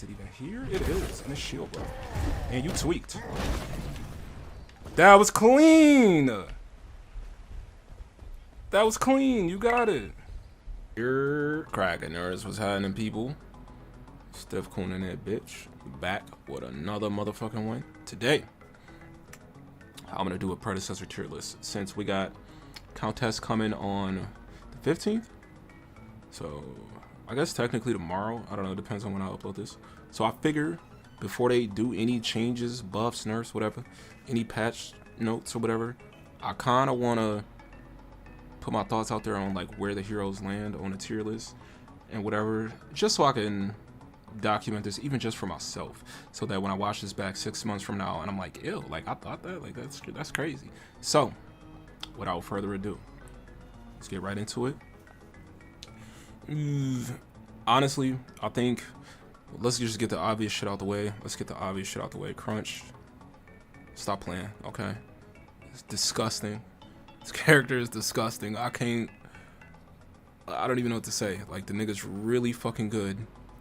Is it even here? It is. And it's shield, bro. And you tweaked. That was clean. That was clean. You got it. You're cracking. Nerds was hiding people. Steph Coon in that bitch. Back with another motherfucking win. Today, I'm gonna do a predecessor tier list since we got contest coming on the 15th. So I guess technically tomorrow. I don't know. It depends on when I upload this. So I figure before they do any changes, buffs, nerfs, whatever, any patch notes or whatever, I kind of want to put my thoughts out there on like where the heroes land on the tier list and whatever, just so I can document this even just for myself, so that when I watch this back 6 months from now and I'm like, ew, like I thought that, like that's crazy. So without further ado, let's get right into it. Honestly, I think let's just get the obvious shit out the way. Crunch, stop playing, okay? It's disgusting. This character is disgusting. I don't even know what to say. Like, the nigga's really fucking good,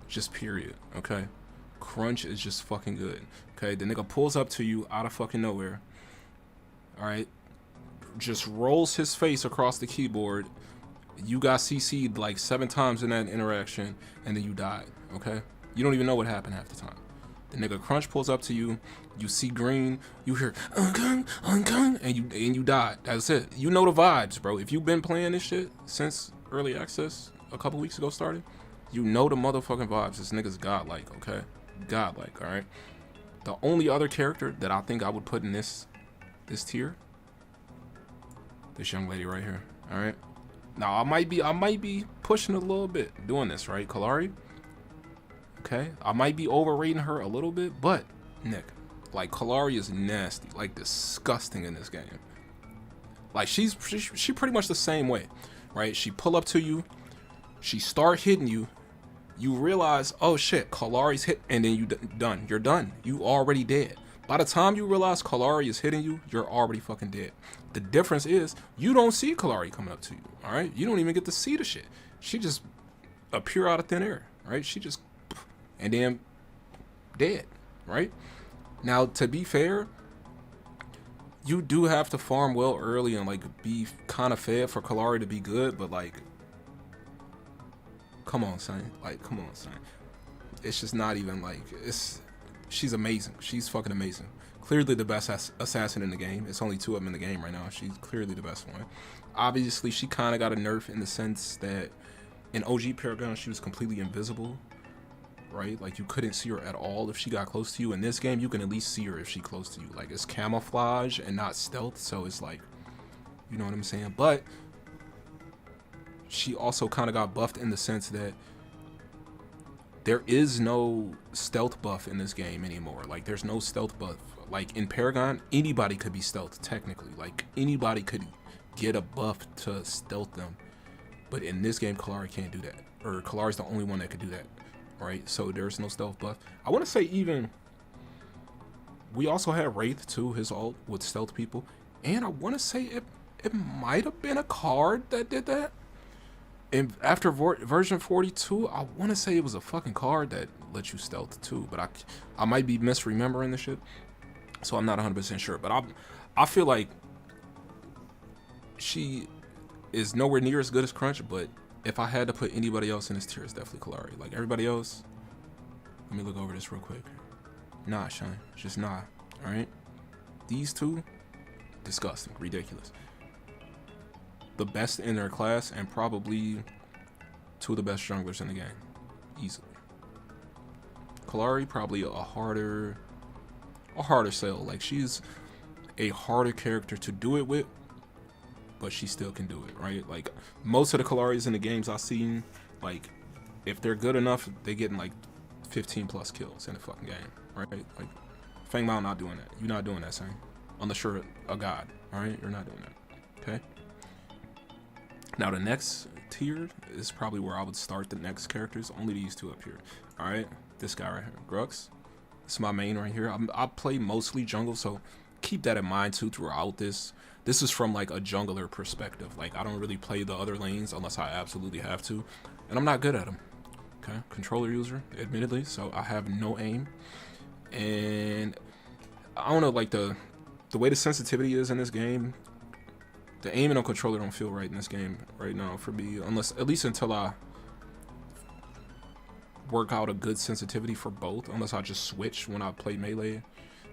just period, okay? Crunch is just fucking good, okay? The nigga pulls up to you out of fucking nowhere, alright? Just rolls his face across the keyboard. You got CC'd like 7 times in that interaction, and then you died, okay? You don't even know what happened half the time. The nigga Crunch pulls up to you, you see green, you hear and you died. That's it. You know the vibes, bro. If you've been playing this shit since early access a couple weeks ago started, you know the motherfucking vibes. This nigga's godlike, okay? Godlike, alright? The only other character that I think I would put in this tier, this young lady right here, alright? Now I might be pushing a little bit doing this, right? Kalari. Okay, I might be overrating her a little bit, but Nick, like, Kalari is nasty, like disgusting in this game. Like, she pretty much the same way, right? She pull up to you, she start hitting you, you realize, oh shit, Kalari's hit, and then you're done. You already dead. By the time you realize Kalari is hitting you, you're already fucking dead. The difference is you don't see Kalari coming up to you, all right? You don't even get to see the shit. She just appear out of thin air, right? She just, and then dead, right? Now, to be fair, you do have to farm well early and like be kind of fed for Kalari to be good, but like, come on, son. Like, come on, son. It's just not even like, she's amazing. She's fucking amazing. Clearly the best assassin in the game. It's only 2 of them in the game right now. She's clearly the best one. Obviously, she kind of got a nerf in the sense that in OG Paragon, she was completely invisible, right? Like, you couldn't see her at all if she got close to you. In this game, you can at least see her if she's close to you. Like, it's camouflage and not stealth, so it's like, you know what I'm saying? But she also kind of got buffed in the sense that there is no stealth buff in this game anymore. Like, there's no stealth buff. Like, in Paragon, anybody could be stealth, technically. Like, anybody could get a buff to stealth them. But in this game, Kalari can't do that. Or Kalari's the only one that could do that, right? So there's no stealth buff. I want to say even, we also had Wraith too, his ult with stealth people. And I want to say it might have been a card that did that. And after version 42, I want to say it was a fucking card that let you stealth too, but I might be misremembering the shit, so I'm not 100% sure. But I feel like she is nowhere near as good as Crunch, but if I had to put anybody else in this tier, it's definitely Kalari. Like, everybody else, let me look over this real quick. Nah, Shine, just nah, all right? These 2, disgusting, ridiculous. The best in their class and probably 2 of the best junglers in the game, easily. Kalari probably a harder sell. Like, she's a harder character to do it with, but she still can do it, right? Like, most of the Kalaris in the games I've seen, like, if they're good enough, they getting like 15 plus kills in the fucking game, right? Like, Fang Mao not doing that. You're not doing that, son. Unless you're a god, all right? You're not doing that, okay? Now, the next tier is probably where I would start the next characters. Only these 2 up here. All right, this guy right here, Grux. This is my main right here. I play mostly jungle, so keep that in mind too throughout this. This is from like a jungler perspective. Like, I don't really play the other lanes unless I absolutely have to, and I'm not good at them. Okay, controller user, admittedly, so I have no aim, and I don't know, like the way the sensitivity is in this game. The aim and the controller don't feel right in this game right now for me, unless at least until I work out a good sensitivity for both. Unless I just switch when I play melee,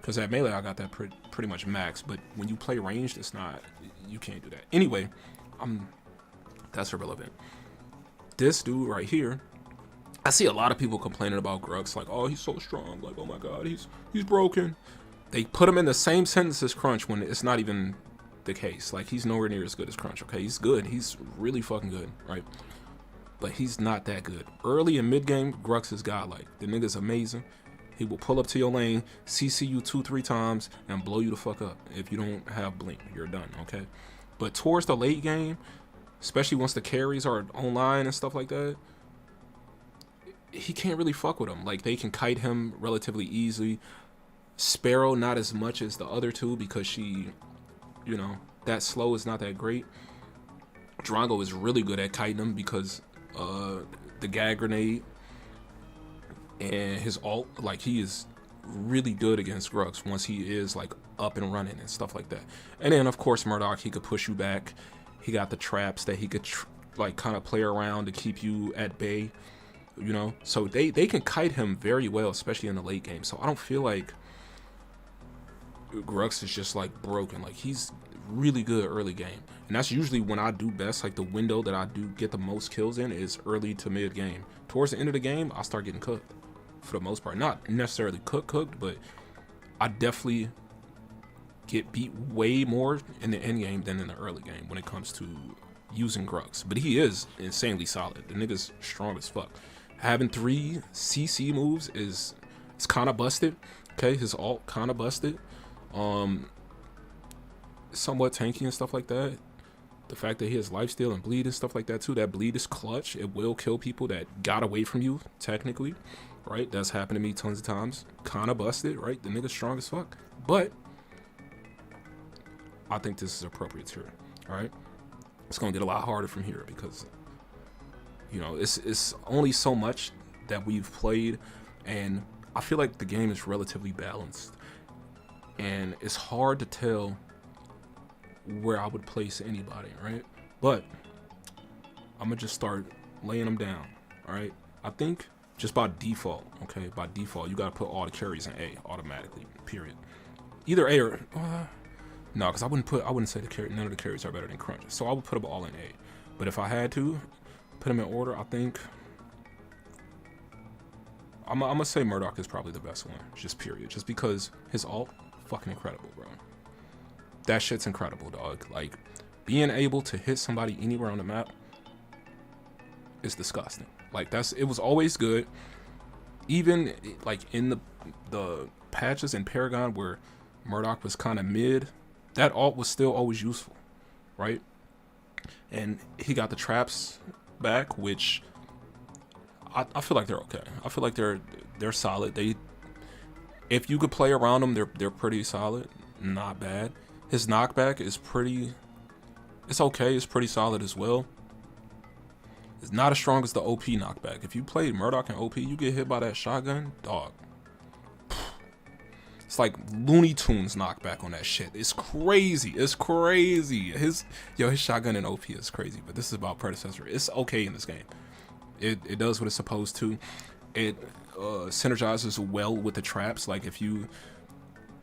because at melee I got that pretty much max. But when you play ranged, it's not. You can't do that. Anyway, that's irrelevant. This dude right here, I see a lot of people complaining about Grux, like, oh, he's so strong, like, oh my god, he's broken. They put him in the same sentence as Crunch when it's not even the case. Like, he's nowhere near as good as Crunch. Okay, he's good, he's really fucking good, right? But he's not that good. Early and mid game, Grux is godlike. The nigga's amazing. He will pull up to your lane, CC you 2-3 times, and blow you the fuck up. If you don't have blink, you're done, okay? But towards the late game, especially once the carries are online and stuff like that, he can't really fuck with them. Like, they can kite him relatively easily. Sparrow, not as much as the other two, because she, you know, that slow is not that great. Drongo is really good at kiting him because the gag grenade and his ult, like, he is really good against Grux once he is like up and running and stuff like that. And then of course Murdoch, he could push you back. He got the traps that he could like kind of play around to keep you at bay, you know. So they can kite him very well, especially in the late game. So I don't feel like Grux is just like broken. Like, he's really good early game, and that's usually when I do best. Like, the window that I do get the most kills in is early to mid game. Towards the end of the game, I start getting cooked for the most part. Not necessarily cooked, but I definitely get beat way more in the end game than in the early game when it comes to using Grux. But he is insanely solid. The nigga's strong as fuck. Having 3 CC moves is kind of busted. Okay, his ult kind of busted. Somewhat tanky and stuff like that. The fact that he has lifesteal and bleed and stuff like that too. That bleed is clutch. It will kill people that got away from you, technically, right? That's happened to me tons of times. Kind of busted, right? The nigga's strong as fuck. But I think this is appropriate here, all right? It's gonna get a lot harder from here because, you know, it's only so much that we've played, and I feel like the game is relatively balanced, and it's hard to tell where I would place anybody, right? But I'm gonna just start laying them down, all right? I think just by default, okay, by default, you gotta put all the carries in A automatically, period. Either A or no, because I wouldn't say none of the carries are better than Crunch. So I would put them all in A. But if I had to put them in order, I think I'm gonna say Murdoch is probably the best one, just period. Just because his ult, fucking incredible, bro. That shit's incredible, dog. Like, being able to hit somebody anywhere on the map is disgusting. Like, it was always good. Even like in the patches in Paragon where Murdoch was kind of mid, that ult was still always useful, right? And he got the traps back, which I feel like they're okay. I feel like they're solid. If you could play around them, they're pretty solid. Not bad. His knockback is it's okay. It's pretty solid as well. It's not as strong as the OP knockback. If you play Murdoch and OP, you get hit by that shotgun, dog. It's like Looney Tunes knockback on that shit. It's crazy. It's crazy. His shotgun in OP is crazy. But this is about Predecessor. It's okay in this game. It does what it's supposed to. It synergizes well with the traps. Like, if you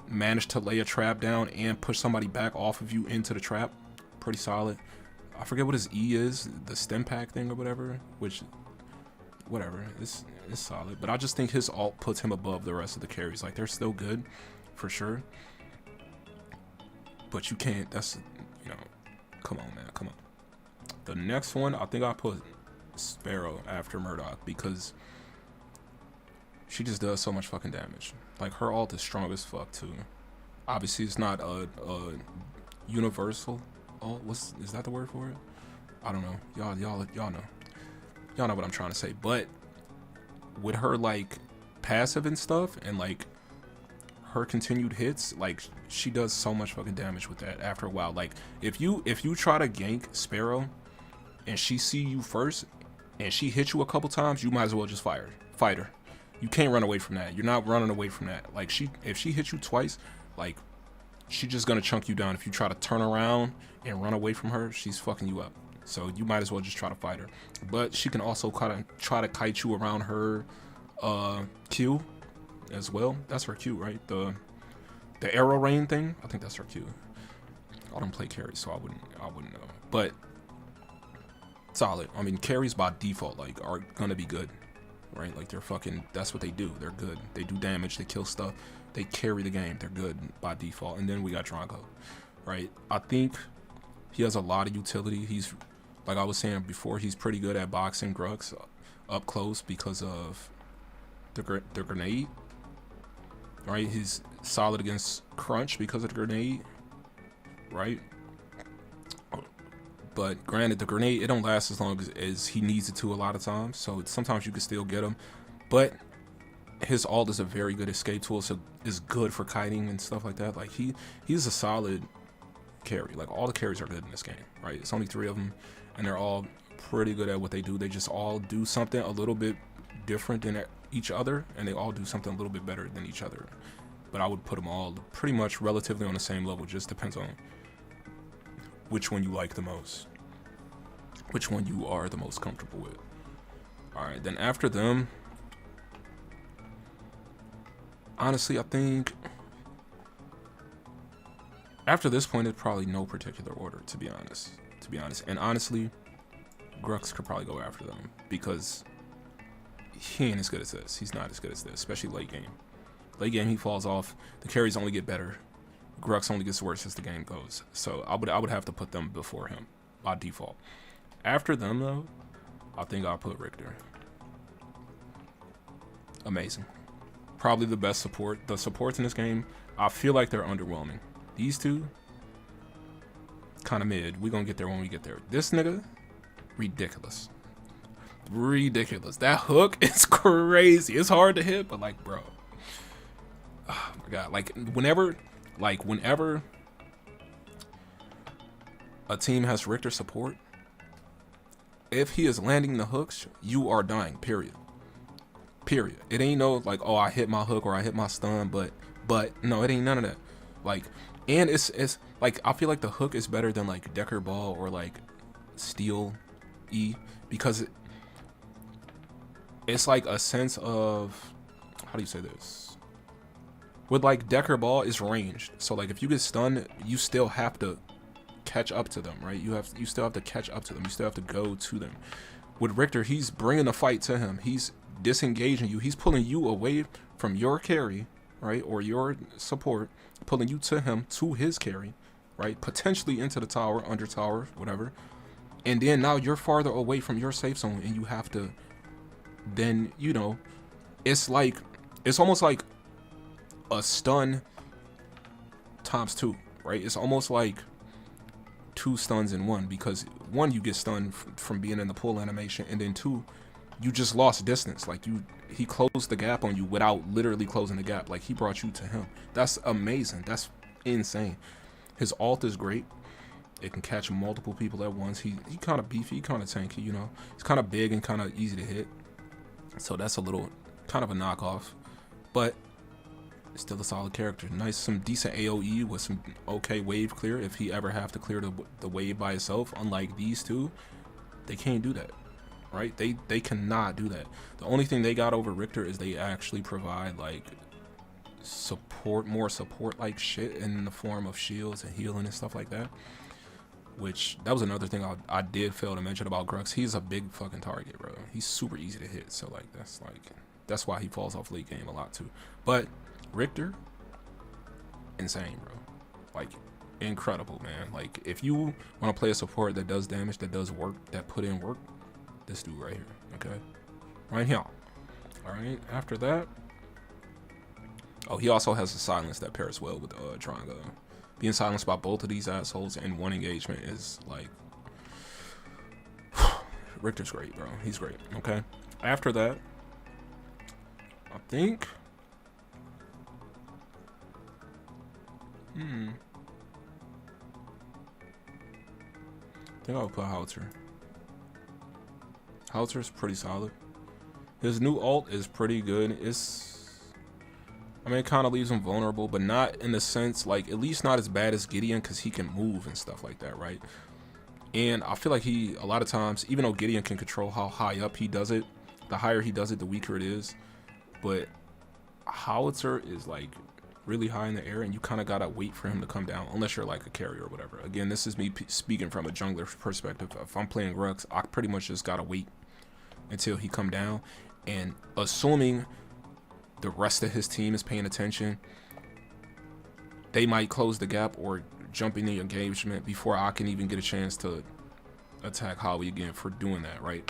manage to lay a trap down and push somebody back off of you into the trap, pretty solid. I forget what his E is, the stem pack thing or whatever, which, whatever, it's solid. But I just think his ult puts him above the rest of the carries. Like, they're still good, for sure. But you can't, come on, man, come on. The next one, I think I put Sparrow after Murdoch because she just does so much fucking damage. Like, her ult is strong as fuck too. Obviously, it's not a universal ult. Is that the word for it? I don't know. Y'all know. Y'all know what I'm trying to say. But with her like passive and stuff, and like her continued hits, like, she does so much fucking damage with that after a while. Like, if you try to gank Sparrow and she see you first and she hit you a couple times, you might as well just fight her. You can't run away from that. You're not running away from that. Like, if she hits you twice, like, she's just gonna chunk you down. If you try to turn around and run away from her, she's fucking you up. So you might as well just try to fight her. But she can also kind of try to kite you around her Q as well. That's her Q, right? The arrow rain thing. I think that's her Q. I don't play carry, so I wouldn't know. But solid. I mean, carries by default like are gonna be good, right? Like, they're fucking. That's what they do. They're good. They do damage. They kill stuff. They carry the game. They're good by default. And then we got Drongo, right? I think he has a lot of utility. He's, like I was saying before, he's pretty good at boxing Grux up close because of the grenade, right? He's solid against Crunch because of the grenade, right? But granted, the grenade, it don't last as long as he needs it to a lot of times. So sometimes you can still get him. But his ult is a very good escape tool, so is good for kiting and stuff like that. Like, he's a solid carry. Like, all the carries are good in this game, right? It's only 3 of them, and they're all pretty good at what they do. They just all do something a little bit different than each other, and they all do something a little bit better than each other. But I would put them all pretty much relatively on the same level. Just depends on which one you like the most, which one you are the most comfortable with. All right, then after them, honestly, I think after this point, it's probably no particular order, to be honest. And honestly, Grux could probably go after them because he ain't as good as this. He's not as good as this, especially late game. Late game, he falls off. The carries only get better. Grux only gets worse as the game goes. So I would have to put them before him by default. After them, though, I think I'll put Richter. Amazing. Probably the best support. The supports in this game, I feel like they're underwhelming. These two, kind of mid. We're going to get there when we get there. This nigga, ridiculous. Ridiculous. That hook is crazy. It's hard to hit, but like, bro. Oh my God. Whenever a team has Richter support, if he is landing the hooks, you are dying, period. It ain't no like, oh, I hit my hook or I hit my stun, but no, it ain't none of that. Like, and it's like, I feel like the hook is better than like Decker Ball or like Steel E, because it's like a sense of, how do you say this? With like Decker Ball is ranged, so like if you get stunned, you still have to catch up to them, right? You still have to catch up to them. You still have to go to them. With Richter, he's bringing the fight to him. He's disengaging you. He's pulling you away from your carry, right, or your support, pulling you to him, to his carry, right, potentially into the tower, under tower, whatever. And then now you're farther away from your safe zone, and you have to then, you know, it's almost like a stun times 2, right? It's almost like 2 stuns in 1, because 1, you get stunned from being in the pull animation, and then 2, you just lost distance. Like, he closed the gap on you without literally closing the gap. Like, he brought you to him. That's amazing. That's insane. His ult is great. It can catch multiple people at once. He kind of beefy, kind of tanky, you know. He's kind of big and kind of easy to hit. So that's a little kind of a knockoff, but still a solid character. Nice, some decent AoE with some okay wave clear if he ever have to clear the wave by himself. Unlike these two, they can't do that, right? They cannot do that. The only thing they got over Richter is they actually provide like support, more support like shit in the form of shields and healing and stuff like that. Which, that was another thing I did fail to mention about Grux. He's a big fucking target, bro. He's super easy to hit. So that's why he falls off late game a lot too. But Richter, insane, bro. Like, incredible, man. Like, if you want to play a support that does damage, that does work, that put in work, this dude right here, okay? Right here. All right, after that, oh, he also has a silence that pairs well with Drongo. Being silenced by both of these assholes in one engagement is like, Richter's great, bro. He's great, okay? After that, I think, I think I'll put Hauter. Halter's pretty solid. His new ult is pretty good. I mean, it kind of leaves him vulnerable, but not in the sense, like, at least not as bad as Gideon, because he can move and stuff like that, right? And I feel like a lot of times, even though Gideon can control how high up he does it, the higher he does it, the weaker it is. But Howitzer is, like, really high in the air, and you kind of got to wait for him to come down, unless you're, like, a carrier or whatever. Again, this is me speaking from a jungler's perspective. If I'm playing Rux, I pretty much just got to wait until he come down. And assuming the rest of his team is paying attention, they might close the gap or jump in the engagement before I can even get a chance to attack Howie again for doing that, right?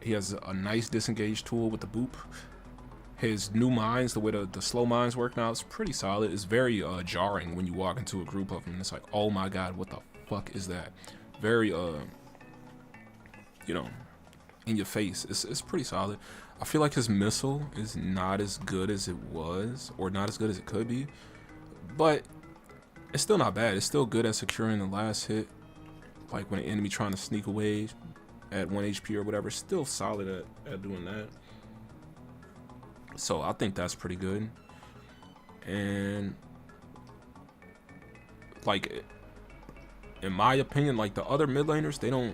He has a nice disengage tool with the boop. His new mines, the way the slow mines work now, is pretty solid. It's very jarring when you walk into a group of them. It's like, oh my god, what the fuck is that? Very, you know, in your face. It's pretty solid. I feel like his missile is not as good as it was, or not as good as it could be, but it's still not bad. It's still good at securing the last hit, like when an enemy trying to sneak away at 1 HP or whatever. Still solid at doing that. So I think that's pretty good. And like, in my opinion, like the other mid laners,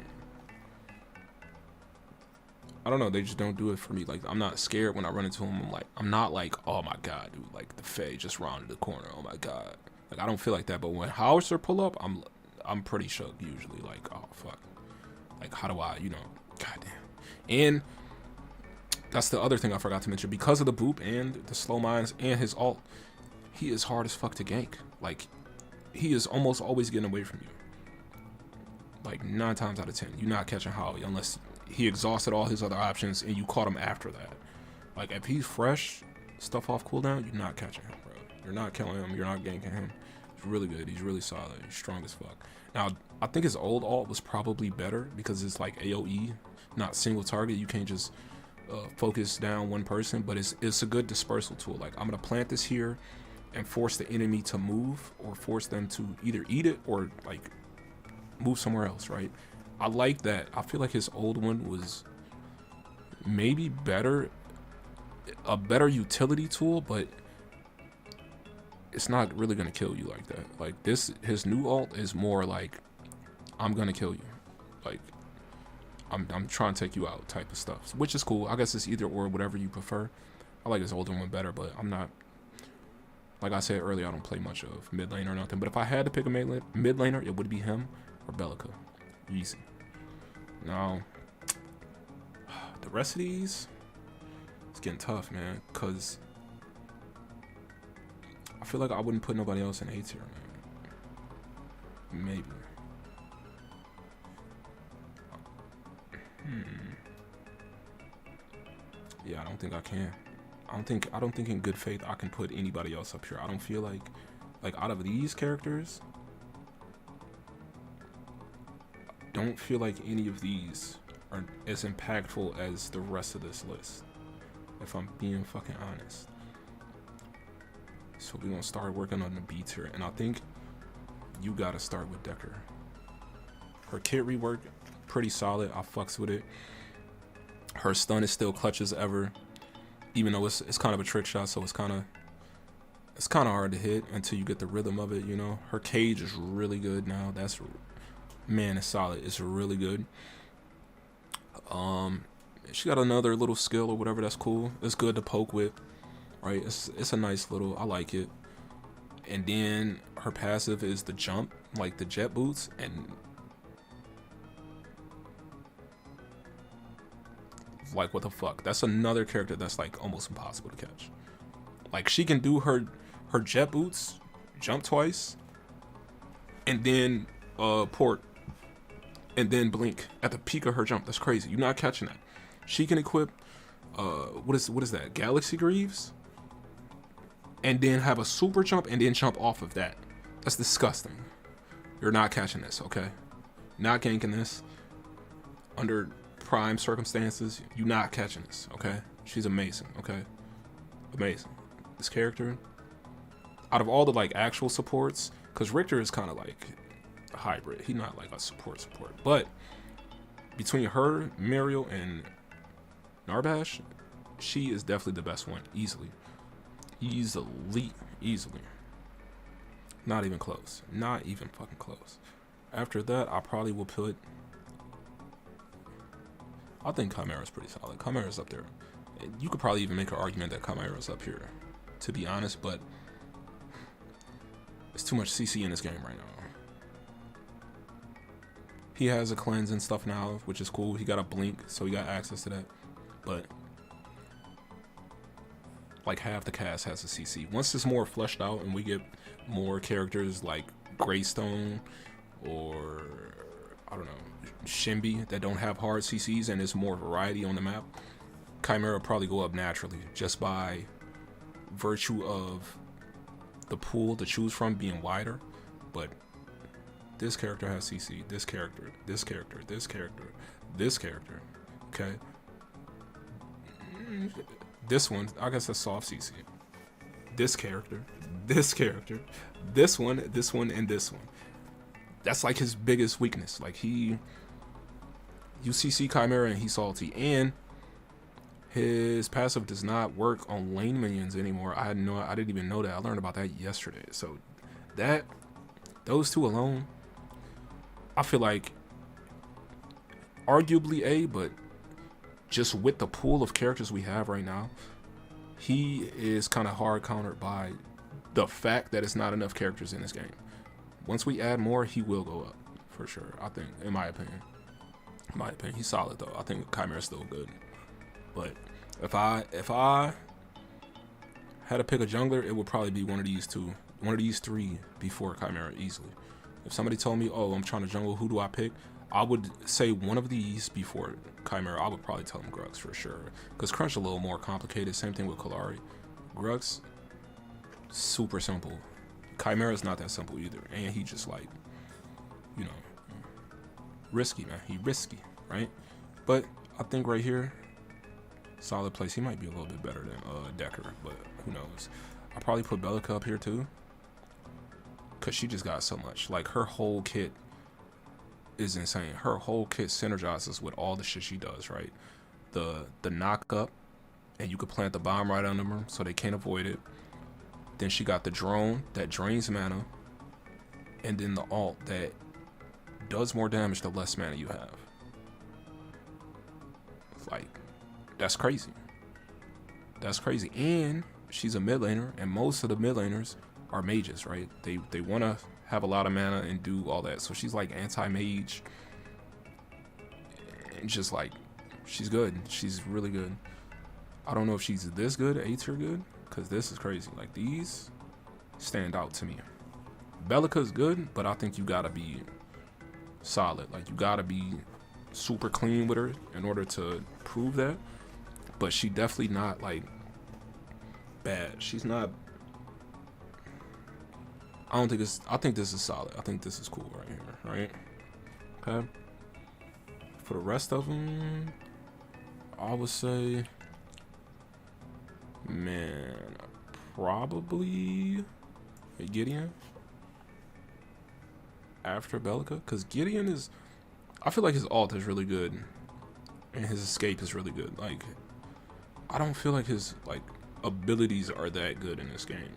I don't know, they just don't do it for me. Like, I'm not scared when I run into them. I'm not like, oh my god, dude, like the Fae just rounded the corner, oh my god. Like, I don't feel like that. But when Howitzer pull up, I'm pretty shook usually. Like, oh fuck, like how do I, you know, goddamn. And that's the other thing I forgot to mention. Because of the boop and the slow mines and his ult, he is hard as fuck to gank. Like, he is almost always getting away from you. Like 9 times out of 10, you're not catching Howie unless he exhausted all his other options and you caught him after that. Like, if he's fresh, stuff off cooldown, you're not catching him, bro. You're not killing him. You're not ganking him. He's really good. He's really solid. He's strong as fuck. Now, I think his old ult was probably better because it's like AoE, not single target. You can't just focus down one person, but it's a good dispersal tool. Like, I'm gonna plant this here and force the enemy to move, or force them to either eat it or like move somewhere else, right? I like that. I feel like his old one was maybe better, a better utility tool, but it's not really gonna kill you like that. Like this, his new ult is more like, I'm gonna kill you. Like, I'm trying to take you out type of stuff, which is cool. I guess it's either or, whatever you prefer. I like his older one better, but I'm not, like I said earlier, I don't play much of mid lane or nothing. But if I had to pick a mid laner, it would be him or Bellica. Easy. Now, the rest of these, it's getting tough, man, because I feel like I wouldn't put nobody else in A tier, man. Maybe. Yeah, I don't think I can. I don't think in good faith I can put anybody else up here. I don't feel like out of these characters, don't feel like any of these are as impactful as the rest of this list, if I'm being fucking honest. So we're gonna start working on the B tier, and I think you gotta start with Decker. Her kit rework, pretty solid. I fucks with it. Her stun is still clutch as ever, even though it's kind of a trick shot, so it's kind of hard to hit until you get the rhythm of it, you know. Her cage is really good now. That's, man, it's solid. It's really good. She got another little skill or whatever. That's cool. It's good to poke with, right? It's a nice little, I like it. And then her passive is the jump, like the jet boots, and like, what the fuck? That's another character that's like almost impossible to catch. Like, she can do her jet boots, jump twice, and then port, and then blink at the peak of her jump. That's crazy. You're not catching that. She can equip what is that? Galaxy Greaves, and then have a super jump and then jump off of that. That's disgusting. You're not catching this, okay? Not ganking this under prime circumstances. You're not catching this, okay? She's amazing, okay? Amazing. This character, out of all the like actual supports, because Richter is kind of like a hybrid. He's not like a support, but between her, Muriel, and Narbash, she is definitely the best one, easily. Easily. Not even close. Not even fucking close. After that, I probably will put... I think Chimera's pretty solid. Chimera's up there. You could probably even make an argument that Chimera's up here, to be honest, but it's too much CC in this game right now. He has a cleanse and stuff now, which is cool. He got a blink, so he got access to that. But like half the cast has a CC. Once it's more fleshed out and we get more characters like Greystone or I don't know, Shimby that don't have hard CCs and there's more variety on the map, Chimera will probably go up naturally just by virtue of the pool to choose from being wider. But this character has CC, this character, this character, this character, this character, okay? This one, I guess that's soft CC. This character, this character, this one, and this one. That's like his biggest weakness. Like you CC Chimera and he's salty, and his passive does not work on lane minions anymore. I didn't even know that. I learned about that yesterday. So those two alone, I feel like arguably A, but just with the pool of characters we have right now, he is kind of hard countered by the fact that it's not enough characters in this game. Once we add more, he will go up for sure. I think, in my opinion, he's solid though. I think Chimera's still good. But if I had to pick a jungler, it would probably be one of these three before Chimera easily. If somebody told me, oh, I'm trying to jungle, who do I pick? I would say one of these before Chimera. I would probably tell him Grux for sure. Because Crunch a little more complicated. Same thing with Kalari. Grux, super simple. Chimera's not that simple either. And he just like, you know, risky, man. He risky, right? But I think right here, solid place. He might be a little bit better than Decker, but who knows. I'll probably put Belica up here too. Because she just got so much. Like, her whole kit is insane. Her whole kit synergizes with all the shit she does, right? The knock up, and you could plant the bomb right under them so they can't avoid it. Then she got the drone that drains mana, and then the ult that does more damage the less mana you have. Like, that's crazy. That's crazy. And she's a mid laner, and most of the mid laners are mages, right? They want to have a lot of mana and do all that. So she's like anti-mage. And just like, she's good. She's really good. I don't know if she's this good, A tier good, because this is crazy. Like, these stand out to me. Belica's good, but I think you gotta be solid. Like, you gotta be super clean with her in order to prove that. But she definitely not like bad. She's not. I think this is solid. I think this is cool right here, right? Okay. For the rest of them, I would say, man, probably Gideon after Belica, because Gideon is, I feel like his ult is really good and his escape is really good. Like, I don't feel like his like abilities are that good in this game.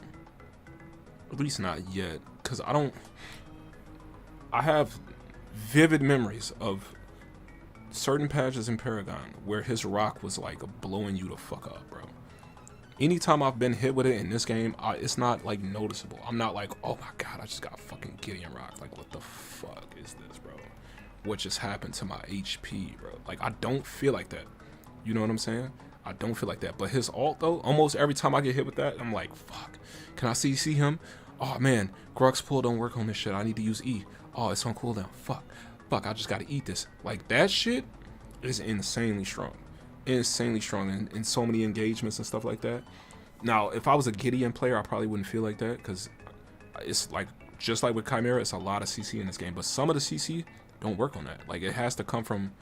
At least not yet, because I have vivid memories of certain patches in Paragon where his rock was like blowing you the fuck up, bro. Anytime I've been hit with it in this game, it's not like noticeable. I'm not like, oh my god, I just got fucking Gideon rock. Like, what the fuck is this, bro? What just happened to my HP, bro? Like, I don't feel like that. You know what I'm saying? I don't feel like that. But his ult, though, almost every time I get hit with that, I'm like, fuck. Can I see him? Oh, man. Grux pull don't work on this shit. I need to use E. Oh, it's on cooldown. Fuck. I just gotta eat this. Like, that shit is insanely strong. Insanely strong in so many engagements and stuff like that. Now, if I was a Gideon player, I probably wouldn't feel like that, because it's like, just like with Chimera, it's a lot of CC in this game. But some of the CC don't work on that. Like, it has to come from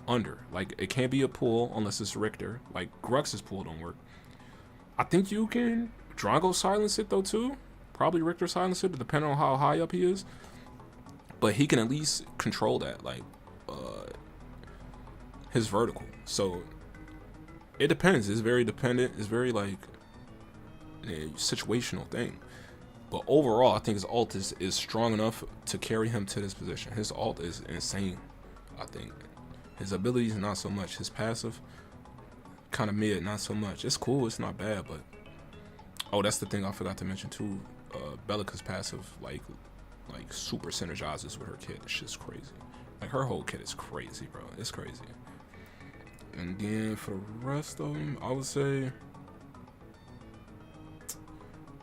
under. Like, it can't be a pull unless it's Richter. Like, Grux's pull don't work. I think you can Drago silence it though too. Probably Richter silence it, depending on how high up he is. But he can at least control that. Like, his vertical. So it depends. It's very dependent. It's very like a situational thing. But overall, I think his ult is strong enough to carry him to this position. His ult is insane, I think. His abilities, not so much. His passive, kind of mid, not so much. It's cool, it's not bad, but... Oh, that's the thing I forgot to mention too. Belica's passive, like super synergizes with her kit. It's just crazy. Like, her whole kit is crazy, bro. It's crazy. And then for the rest of them, I would say...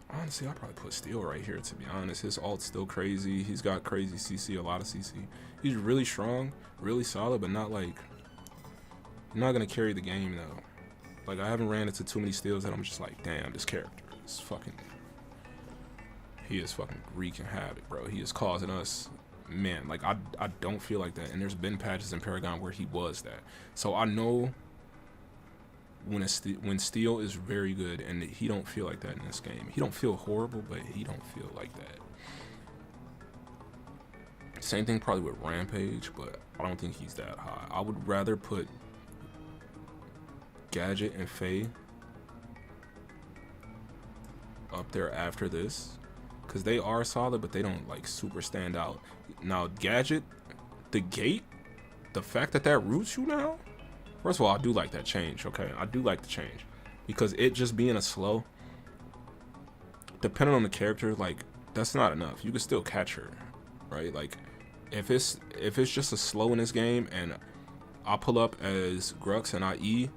Honestly, I'll probably put Steel right here, to be honest. His ult's still crazy. He's got crazy CC, a lot of CC. He's really strong, really solid, but not like... not gonna carry the game, though. Like, I haven't ran into too many Steels that I'm just like, damn, this character is fucking... He is fucking wreaking havoc, bro. He is causing us... Man, like, I don't feel like that. And there's been patches in Paragon where he was that. So I know... when Steel is very good, and he don't feel like that in this game. He don't feel horrible, but he don't feel like that. Same thing probably with Rampage, but I don't think he's that high. I would rather put Gadget and Faye up there after this, because they are solid, but they don't like super stand out. Now Gadget, the gate, the fact that roots you now. First of all, I do like that change, okay? I do like the change. Because it just being a slow, depending on the character, like, that's not enough. You can still catch her, right? Like, if it's just a slow in this game and I pull up as Grux and I E,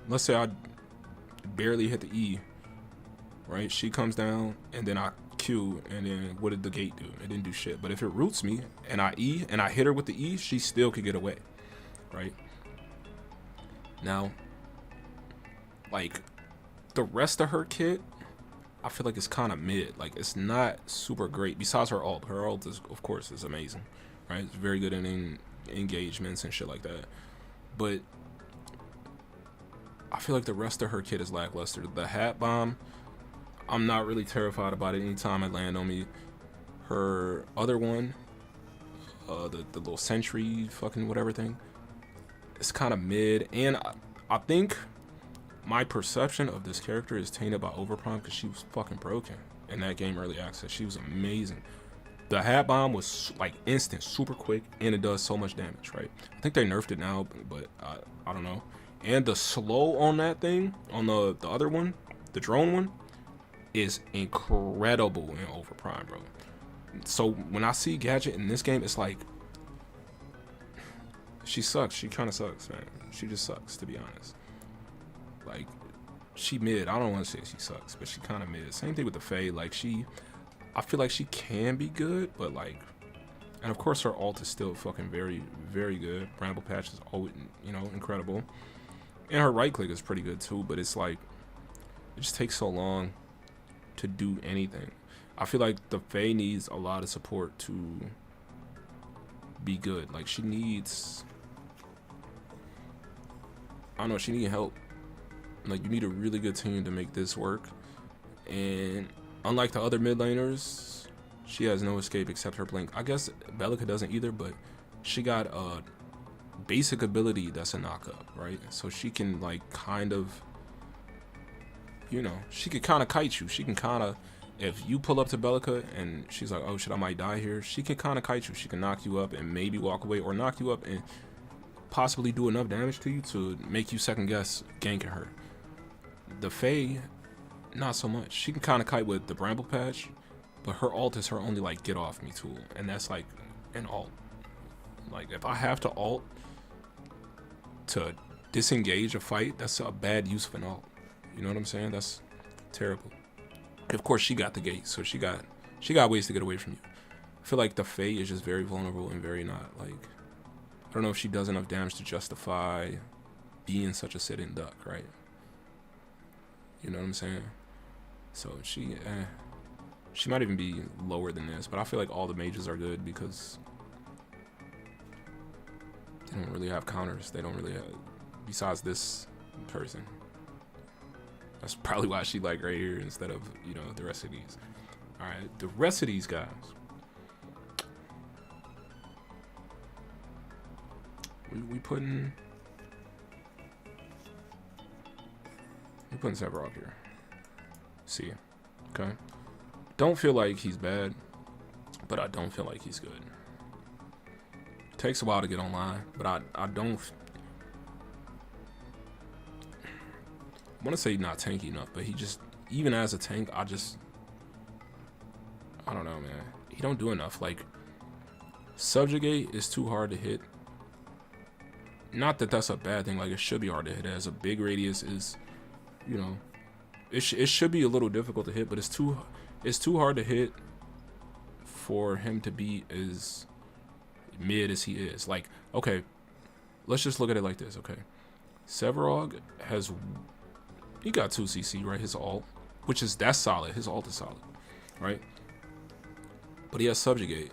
let's say I barely hit the E, right? She comes down and then I Q, and then what did the gate do? It didn't do shit. But if it roots me and I E and I hit her with the E, she still could get away, right? Now, like, the rest of her kit, I feel like it's kind of mid. Like, it's not super great. Besides her ult. Her ult, is, of course, is amazing, right? It's very good in engagements and shit like that. But I feel like the rest of her kit is lackluster. The hat bomb, I'm not really terrified about it anytime it land on me. Her other one, the little sentry fucking whatever thing, it's kind of mid, and I think my perception of this character is tainted by Overprime because she was fucking broken in that game early access. She was amazing. The hat bomb was like instant, super quick, and it does so much damage, right? I think they nerfed it now, but I don't know. And the slow on that thing, on the other one, the drone one, is incredible in Overprime, bro. So when I see Gadget in this game, it's like, she sucks. She kind of sucks, man. She just sucks, to be honest. Like, she mid. I don't want to say she sucks, but she kind of mid. Same thing with the Faye. Like, I feel like she can be good, but like, and of course her ult is still fucking very, very good. Bramble Patch is always, you know, incredible. And her right click is pretty good too, but it's like, it just takes so long to do anything. I feel like the Faye needs a lot of support to be good. Like, she needs... I don't know, she needs help. Like, you need a really good team to make this work. And unlike the other mid laners, she has no escape except her blink. I guess Belica doesn't either, but she got a basic ability that's a knockup, right? So she can, like, kind of, you know, she could kind of kite you. She can kind of, if you pull up to Belica and she's like, oh shit, I might die here, she can kind of kite you. She can knock you up and maybe walk away, or knock you up and possibly do enough damage to you to make you second guess ganking her. The Faye, not so much. She can kind of kite with the Bramble Patch, but her ult is her only like get off me tool, and that's like an ult. Like, if I have to ult to disengage a fight, that's a bad use of an ult. You know what I'm saying? That's terrible. Of course, she got the gate, so she got ways to get away from you. I feel like the Faye is just very vulnerable and very not, like, I don't know if she does enough damage to justify being such a sit-in duck, right? You know what I'm saying? So she might even be lower than this, but I feel like all the mages are good because they don't really have counters. They don't really have, besides this person. That's probably why she like right here instead of, you know, the rest of these. All right, the rest of these guys. We putting We're putting Severog here. C. Okay. Don't feel like he's bad, but I don't feel like he's good. Takes a while to get online, but I don't. I want to say not tanky enough, but he just, even as a tank, I don't know, man. He don't do enough. Like, Subjugate is too hard to hit. Not that that's a bad thing. Like, it should be hard to hit. As a big radius is, you know, it should be a little difficult to hit, but it's too hard to hit for him to be as mid as he is. Like, okay, let's just look at it like this. Okay, Severog he got 2 CC, right? His ult, that's solid. His ult is solid, right? But he has Subjugate.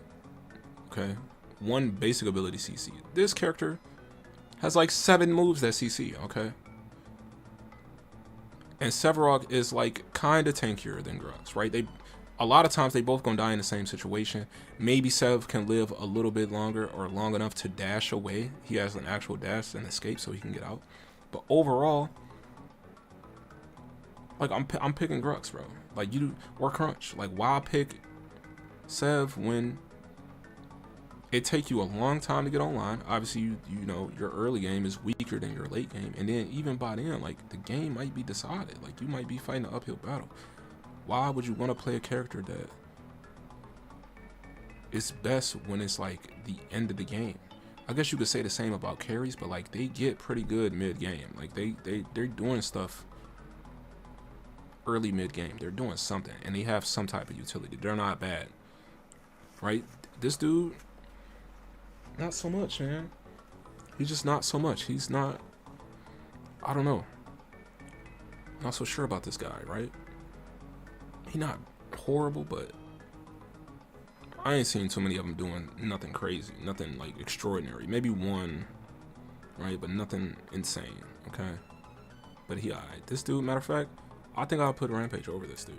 Okay, 1 basic ability CC. This character has like 7 moves that CC. Okay, and Severog is like kind of tankier than Grux, right? A lot of times they both gonna die in the same situation. Maybe Sev can live a little bit longer or long enough to dash away. He has an actual dash and escape so he can get out. But overall, like, I'm picking Grux, bro. Like, or Crunch. Like, why pick Sev when it take you a long time to get online? Obviously, you know your early game is weaker than your late game, and then even by then, like, the game might be decided. Like, you might be fighting an uphill battle. Why would you want to play a character that is best when it's like the end of the game? I guess you could say the same about carries, but like, they get pretty good mid game. Like, they're doing stuff early mid game. They're doing something, and they have some type of utility. They're not bad, right? This dude, not so much, man. He's just not so much. He's not, I don't know. Not so sure about this guy, right? He not horrible, but I ain't seen too many of them doing nothing crazy, nothing like extraordinary. Maybe one, right? But nothing insane, okay? But he alright. This dude, matter of fact, I think I'll put Rampage over this dude.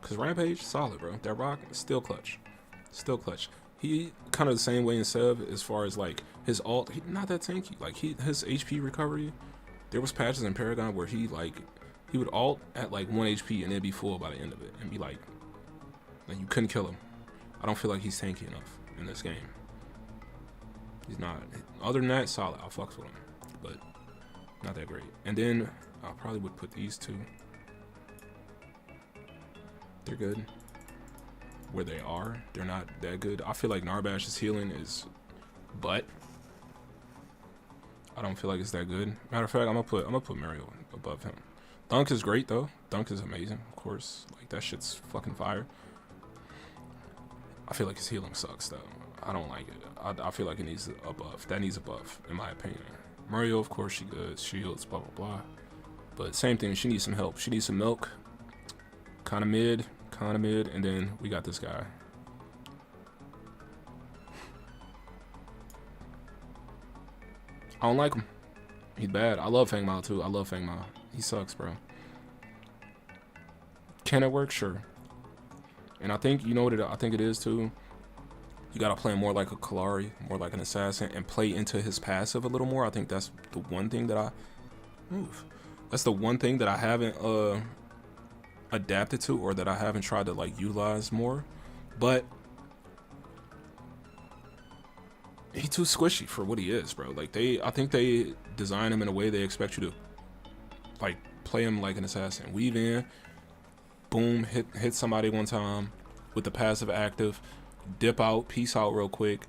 Cause Rampage, solid, bro. That rock is still clutch. Still clutch. He kind of the same way in Sev as far as like his ult, he not that tanky. Like, his HP recovery, there was patches in Paragon where he would ult at like 1 HP and it'd be full by the end of it and be like you couldn't kill him. I don't feel like he's tanky enough in this game. He's not. Other than that, solid. I'll fucks with him, but not that great. And then I probably would put these two. They're good. Where they are, they're not that good. I feel like Narbash's healing is butt. I don't feel like it's that good. Matter of fact, I'm gonna put Mario above him. Dunk is great though. Dunk is amazing, of course. Like, that shit's fucking fire. I feel like his healing sucks though. I don't like it. I feel like it needs a buff. That needs a buff, in my opinion. Mario, of course, she good. Shields, blah blah blah. But same thing. She needs some help. She needs some milk. Kind of mid, and then we got this guy. I don't like him. He's bad. I love Feng Mao too. I love Feng Mao. He sucks, bro. Can it work? Sure. And I think, you know what I think it is too? You gotta play him more like a Kalari, more like an assassin, and play into his passive a little more. I think that's the one thing that I haven't adapted to, or that I haven't tried to like utilize more. But he's too squishy for what he is, bro. Like, I think they design him in a way they expect you to like play him like an assassin. Weave in, boom, hit somebody one time with the passive active, dip out, peace out real quick,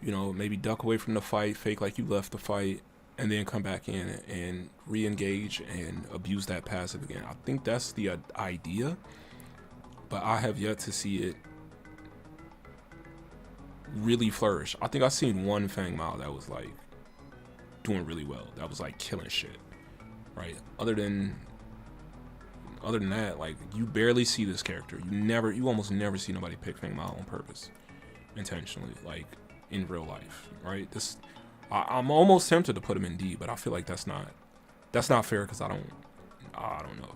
you know, maybe duck away from the fight, fake like you left the fight, and then come back in and re-engage and abuse that passive again. I think that's the idea, but I have yet to see it really flourish. I think I've seen one Feng Mao that was like doing really well, that was like killing shit, right? Other than that, like, you barely see this character. You almost never see nobody pick Feng Mao on purpose, intentionally, like in real life, right? I'm almost tempted to put him in D, but I feel like that's not fair, because I don't know.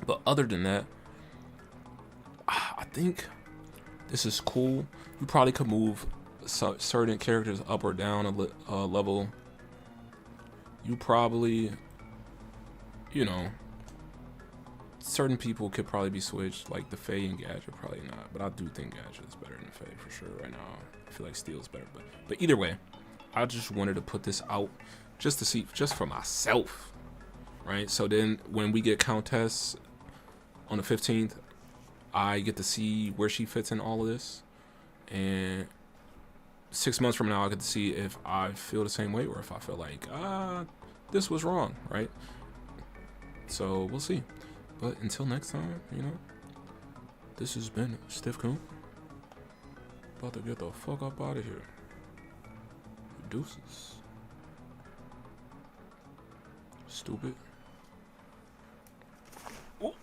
But other than that, I think this is cool. You probably could move certain characters up or down a level. You probably you know, certain people could probably be switched, like the Faye and Gadget, probably not. But I do think Gadget is better than Faye for sure right now. I feel like Steel is better, but either way, I just wanted to put this out just to see, just for myself, right? So then when we get Countess on the 15th, I get to see where she fits in all of this, and 6 months from now, I get to see if I feel the same way or if I feel like this was wrong, right? So we'll see. But until next time, you know, this has been Stiff Coon. About to get the fuck up out of here. Deuces. Stupid. Ooh.